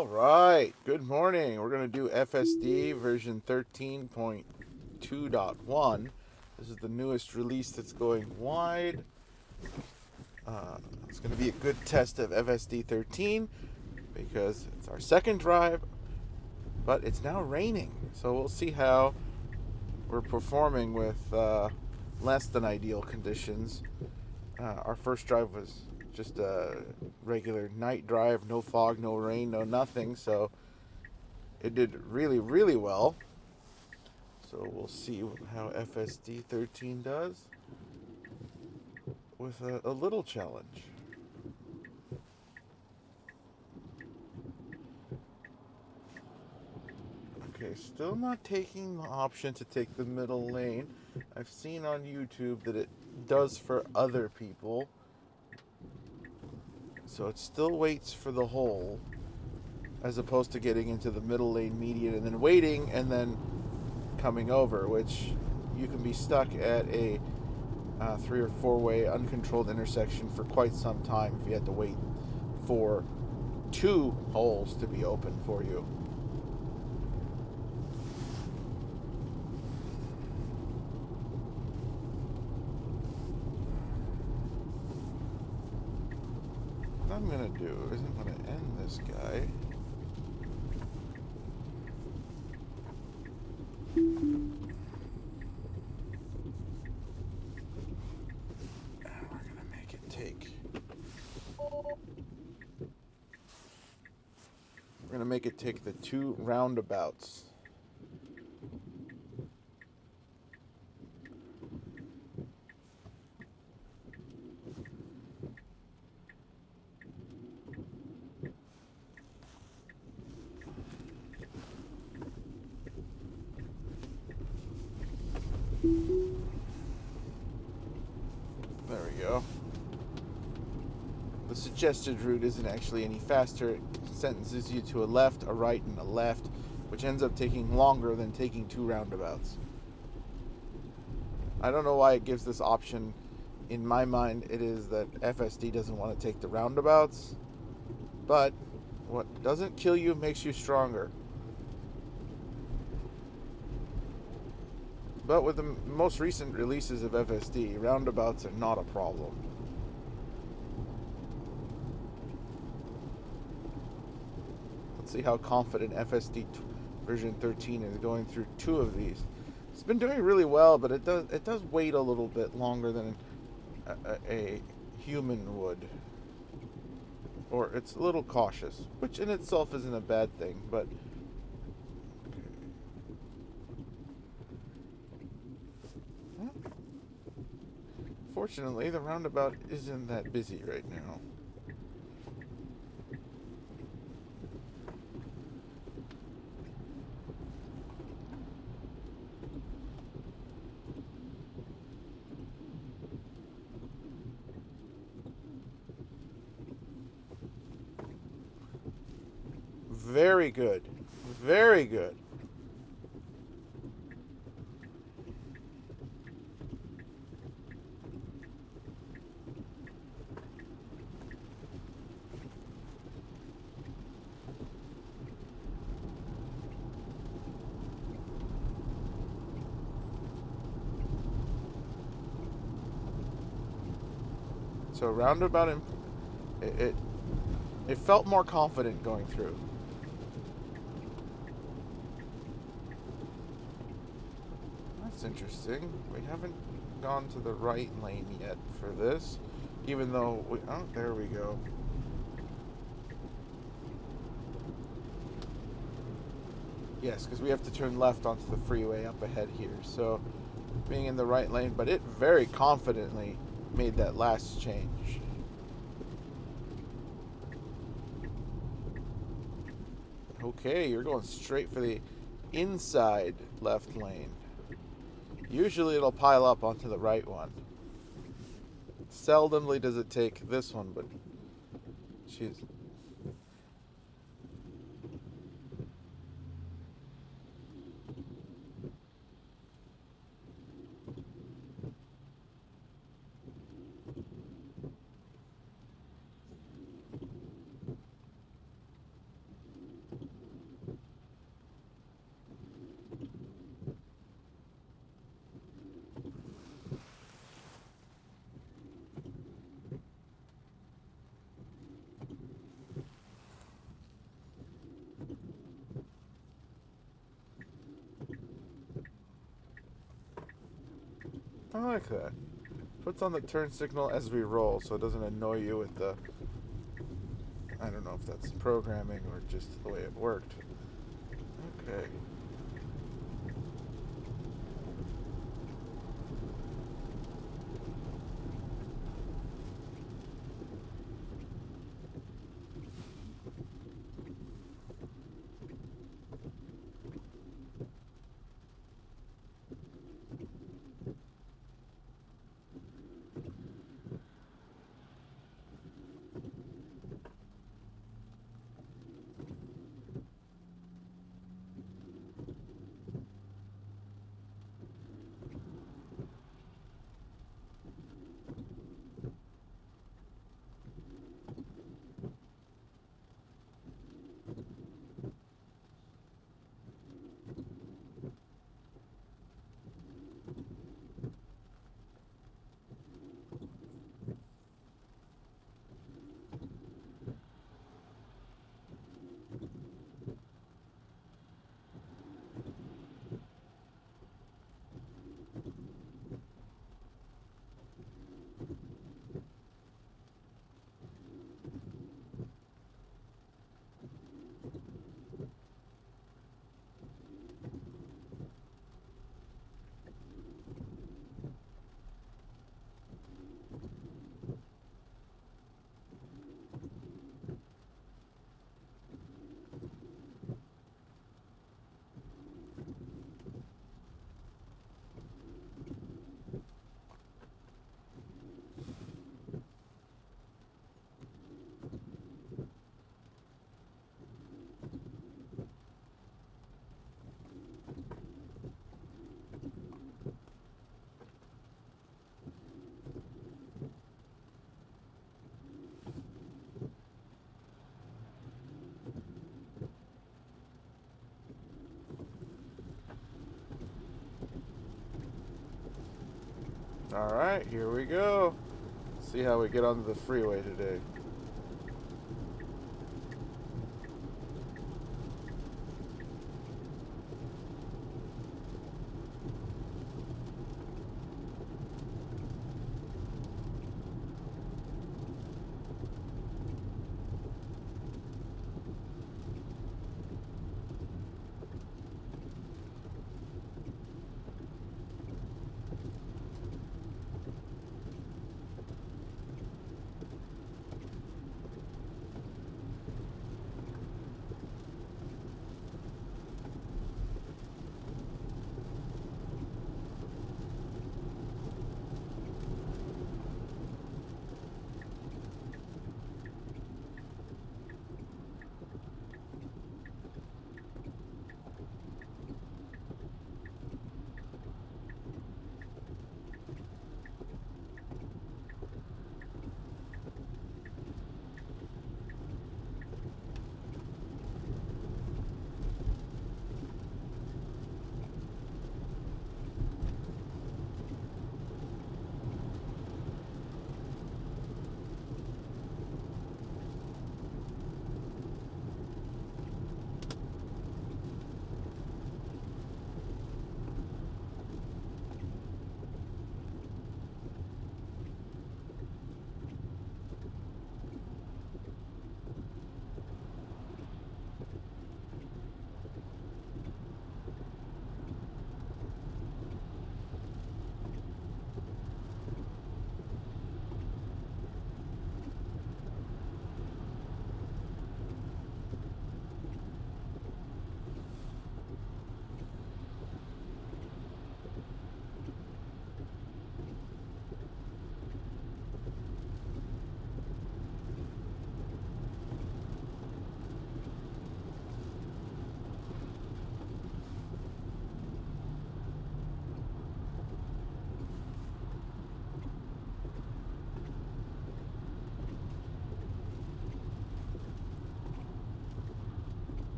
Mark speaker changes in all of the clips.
Speaker 1: All right, good morning. We're going to do FSD version 13.2.1. This is the newest release that's going wide. It's going to be a good test of FSD 13 because it's our second drive, but it's now raining. So we'll see how we're performing with less than ideal conditions. Our first drive was just a regular night drive, no fog, no rain, no nothing. So it did really, really well. So we'll see how FSD 13 does with a little challenge. Okay, still not taking the option to take the middle lane. I've seen on YouTube that it does for other people. So it still waits for the hole as opposed to getting into the middle lane median and then waiting and then coming over, which you can be stuck at a 3 or 4-way uncontrolled intersection for quite some time if you had to wait for 2 holes to be open for you. What I'm going to do is I'm going to end this guy. We're going to make it take the 2 roundabouts. There we go. The suggested route isn't actually any faster. It sentences you to a left, a right, and a left, which ends up taking longer than taking 2 roundabouts. I don't know why it gives this option. In my mind, it is that FSD doesn't want to take the roundabouts, but what doesn't kill you makes you stronger. But with the most recent releases of FSD, roundabouts are not a problem. Let's see how confident FSD version 13 is going through 2 of these. It's been doing really well, but it does wait a little bit longer than a human would. Or it's a little cautious, which in itself isn't a bad thing, but fortunately the roundabout isn't that busy right now. Very good. Very good. So roundabout, it felt more confident going through. That's interesting. We haven't gone to the right lane yet for this, even though oh, there we go. Yes, because we have to turn left onto the freeway up ahead here. So being in the right lane, but it very confidently made that last change. Okay, you're going straight for the inside left lane. Usually it'll pile up onto the right one. Seldomly does it take this one, but she's... I like that. Puts on the turn signal as we roll, so it doesn't annoy you with the... I don't know if that's programming or just the way it worked. Okay. Alright, here we go. See how we get onto the freeway today.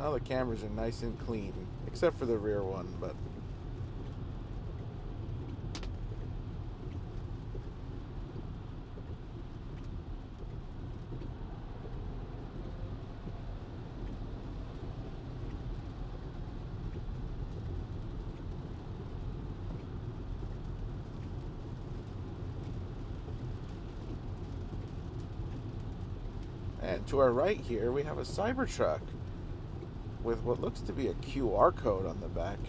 Speaker 1: All the cameras are nice and clean, except for the rear one, but and to our right here we have a Cybertruck with what looks to be a QR code on the back.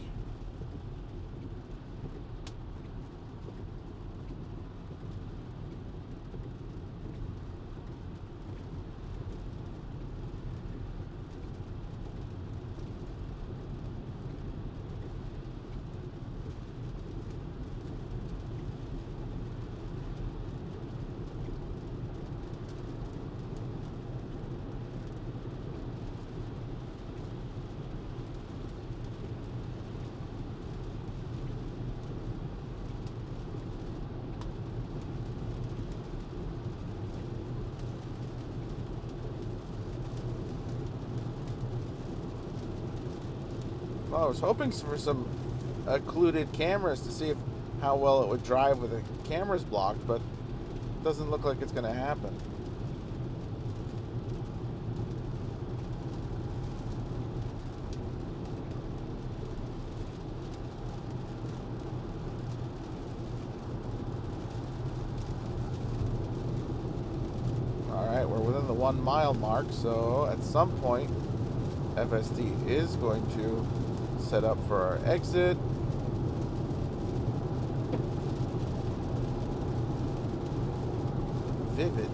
Speaker 1: Well, I was hoping for some occluded cameras to see how well it would drive with the cameras blocked, but it doesn't look like it's going to happen. Alright, we're within the 1 mile mark, so at some point FSD is going to set up for our exit. Vivid.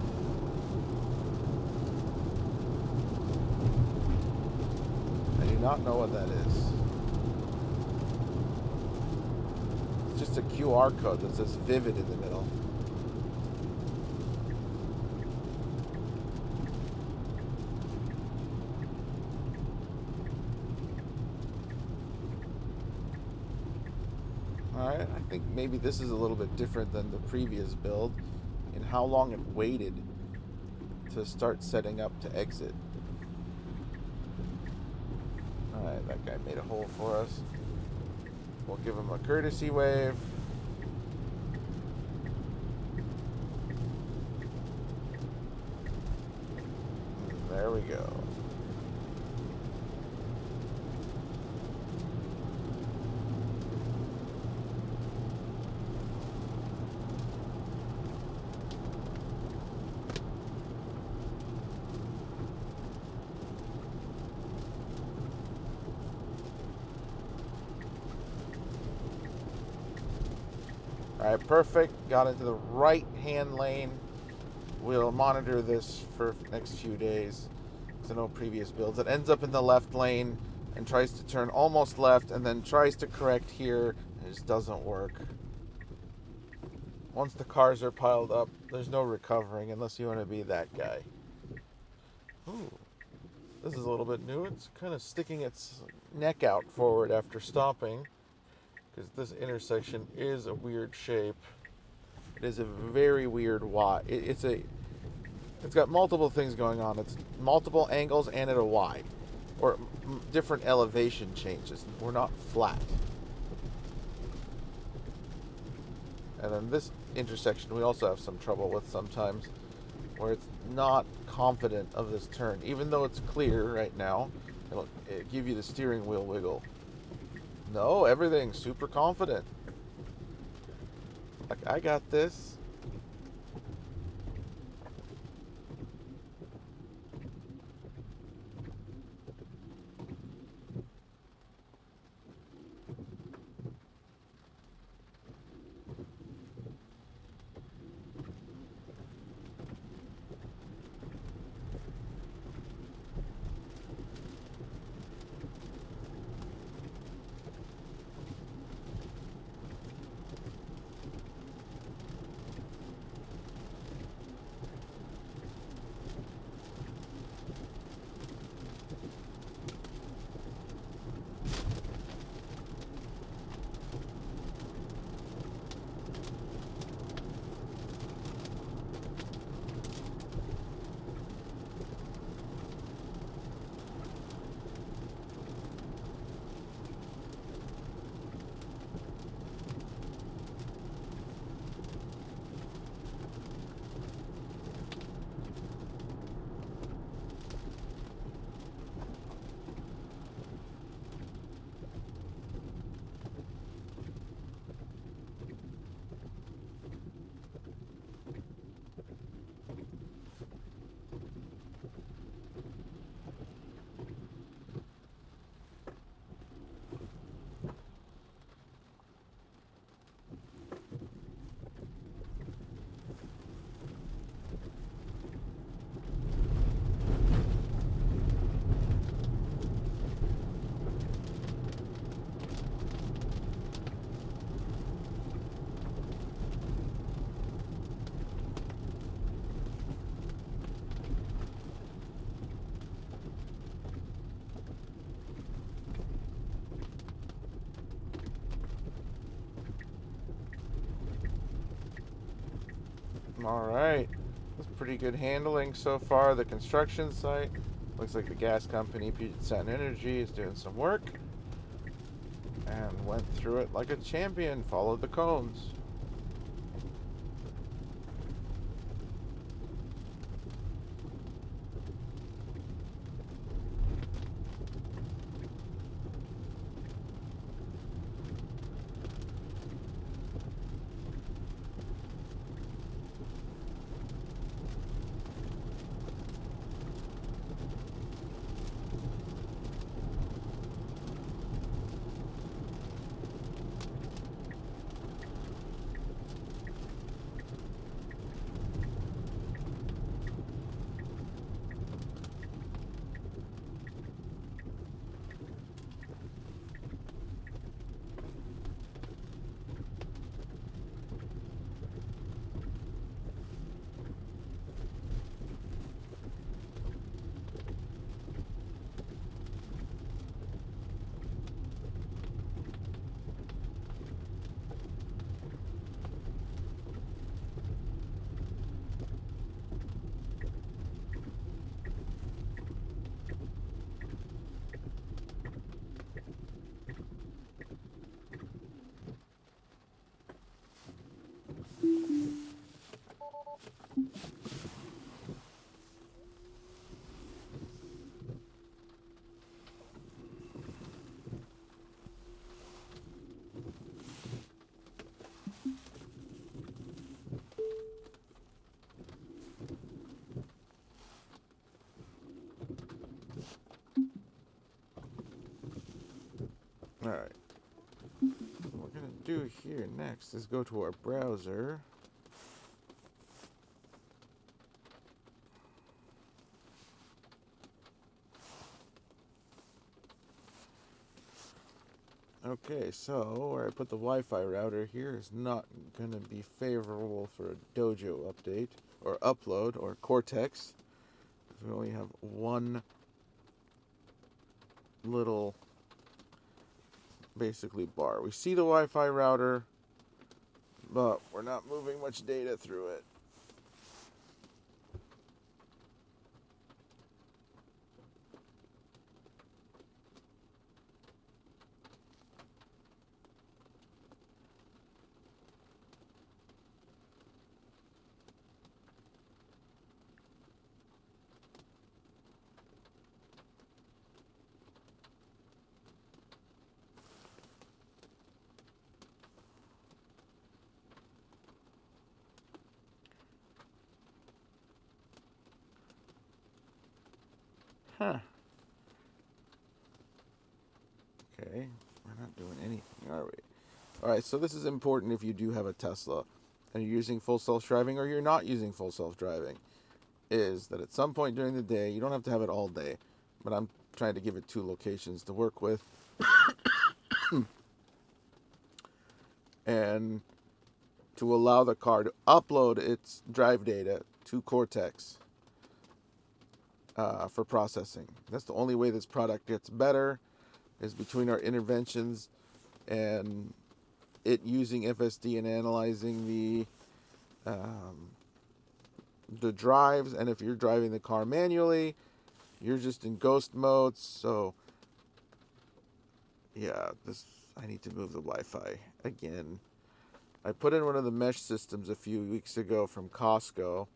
Speaker 1: I do not know what that is. It's just a QR code that says Vivid in the middle. Alright, I think maybe this is a little bit different than the previous build in how long it waited to start setting up to exit. Alright, that guy made a hole for us. We'll give him a courtesy wave. And there we go. Alright, perfect. Got into the right-hand lane. We'll monitor this for the next few days. So no previous builds. It ends up in the left lane and tries to turn almost left and then tries to correct here. It just doesn't work. Once the cars are piled up, there's no recovering unless you want to be that guy. Ooh, this is a little bit new. It's kind of sticking its neck out forward after stopping, because this intersection is a weird shape. It is a very weird Y. It's got multiple things going on. It's multiple angles and at a Y, or different elevation changes. We're not flat. And then this intersection we also have some trouble with sometimes, where it's not confident of this turn. Even though it's clear right now, it'll give you the steering wheel wiggle. No, everything's super confident. Like, I got this. All right. That's pretty good handling so far. The construction site looks like the gas company, Puget Sound Energy, is doing some work and went through it like a champion. Followed the cones. All right. What we're going to do here next is go to our browser. Okay, so where I put the Wi-Fi router here is not going to be favorable for a Dojo update or upload or Cortex. We only have one little basically bar. We see the Wi-Fi router, but we're not moving much data through it. Huh. Okay, we're not doing anything, are we? Alright, so this is important if you do have a Tesla and you're using full self-driving or you're not using full self-driving, is that at some point during the day, you don't have to have it all day, but I'm trying to give it 2 locations to work with. And to allow the car to upload its drive data to Cortex for processing. That's the only way this product gets better, is between our interventions and it using FSD and analyzing the drives. And if you're driving the car manually, you're just in ghost mode. So yeah, I need to move the Wi-Fi again. I put in one of the mesh systems a few weeks ago from Costco,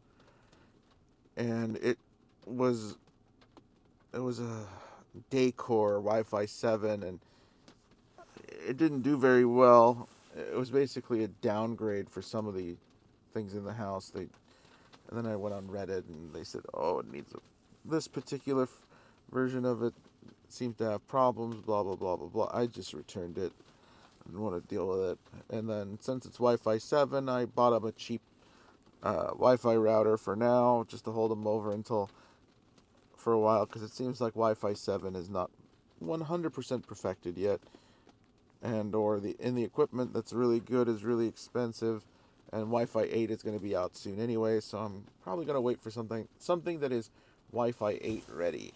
Speaker 1: and it was a Daycore Wi-Fi 7, and it didn't do very well. It was basically a downgrade for some of the things in the house. And then I went on Reddit, and they said, "Oh, it needs this particular version of it seems to have problems." Blah blah blah blah blah. I just returned it. I didn't want to deal with it. And then since it's Wi-Fi 7, I bought up a cheap Wi-Fi router for now, just to hold them over for a while, because it seems like Wi-Fi 7 is not 100% perfected yet, and or the equipment that's really good is really expensive, and Wi-Fi 8 is going to be out soon anyway, so I'm probably going to wait for something that is Wi-Fi 8 ready.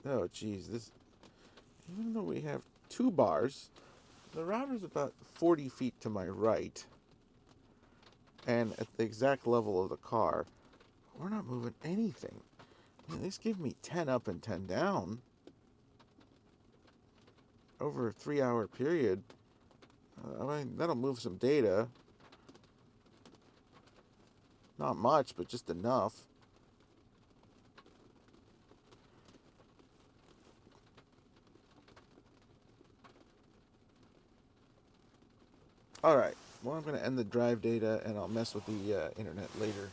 Speaker 1: Oh geez, even though we have 2 bars, The router's about 40 feet to my right, and at the exact level of the car. We're not moving anything. Man, this give me 10 up and 10 down over a 3-hour period. I mean, that'll move some data. Not much, but just enough. All right. Well, I'm going to end the drive data, and I'll mess with the internet later.